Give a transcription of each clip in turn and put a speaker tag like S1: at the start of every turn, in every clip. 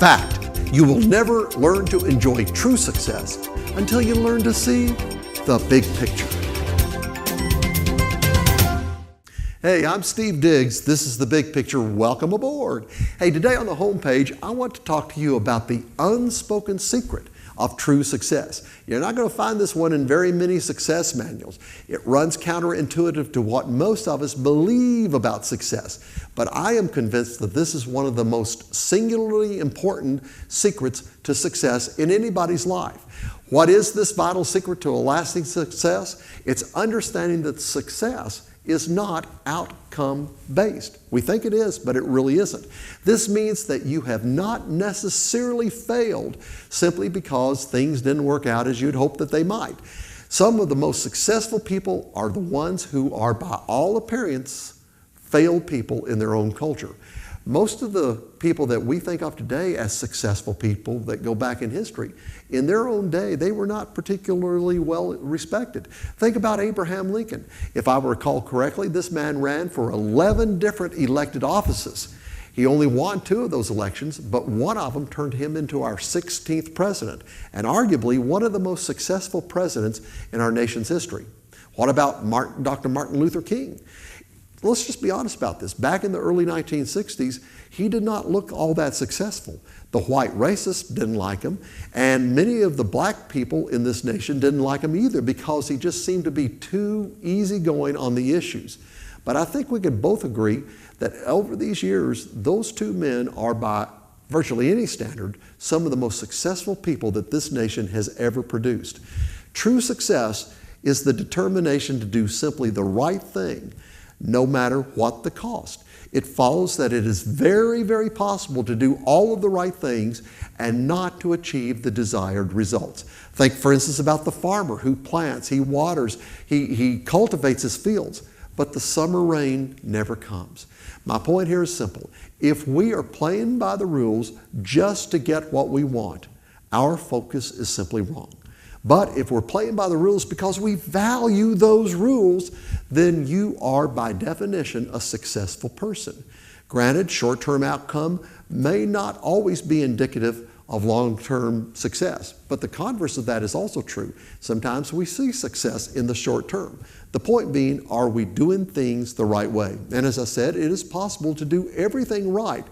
S1: fact, you will never learn to enjoy true success until you learn to see the big picture. Hey, I'm Steve Diggs. This is The Big Picture. Welcome aboard. Hey, today on the homepage, I want to talk to you about the unspoken secret of true success. You're not going to find this one in very many success manuals. It runs counterintuitive to what most of us believe about success. But I am convinced that this is one of the most singularly important secrets to success in anybody's life. What is this vital secret to a lasting success? It's understanding that success is not outcome-based. We think it is, but it really isn't. This means that you have not necessarily failed simply because things didn't work out as you'd hoped that they might. Some of the most successful people are the ones who are, by all appearance, failed people in their own culture. Most of the people that we think of today as successful people that go back in history, in their own day, they were not particularly well respected. Think about Abraham Lincoln. If I recall correctly, this man ran for 11 different elected offices. He only won 2 of those elections, but one of them turned him into our 16th president, and arguably one of the most successful presidents in our nation's history. What about Dr. Martin Luther King? Let's just be honest about this. Back in the early 1960s, he did not look all that successful. The white racists didn't like him, and many of the black people in this nation didn't like him either because he just seemed to be too easygoing on the issues. But I think we can both agree that over these years, those 2 men are, by virtually any standard, some of the most successful people that this nation has ever produced. True success is the determination to do simply the right thing, no matter what the cost. It follows that it is very, very possible to do all of the right things and not to achieve the desired results. Think, for instance, about the farmer who plants, he waters, he cultivates his fields, but the summer rain never comes. My point here is simple. If we are playing by the rules just to get what we want, our focus is simply wrong. But if we're playing by the rules because we value those rules, then you are by definition a successful person. Granted, short-term outcome may not always be indicative of long-term success, but the converse of that is also true. Sometimes we see success in the short term. The point being, are we doing things the right way? And as I said, it is possible to do everything right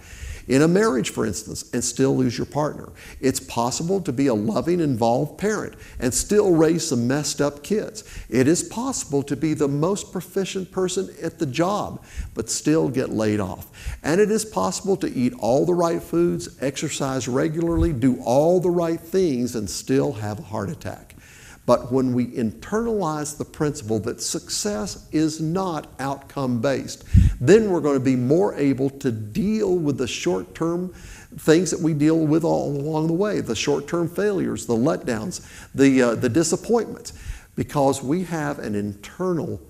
S1: in a marriage, for instance, and still lose your partner. It's possible to be a loving, involved parent and still raise some messed up kids. It is possible to be the most proficient person at the job, but still get laid off. And it is possible to eat all the right foods, exercise regularly, do all the right things, and still have a heart attack. But when we internalize the principle that success is not outcome-based, then we're going to be more able to deal with the short-term things that we deal with all along the way, the short-term failures, the letdowns, the disappointments, because we have an internal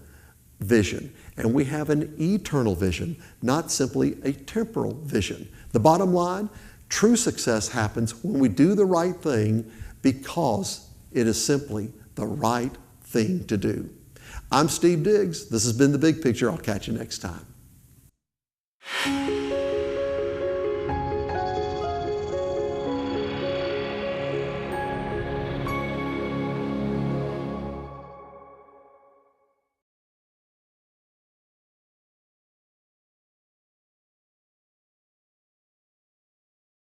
S1: vision and we have an eternal vision, not simply a temporal vision. The bottom line, true success happens when we do the right thing because it is simply the right thing to do. I'm Steve Diggs. This has been The Big Picture. I'll catch you next time.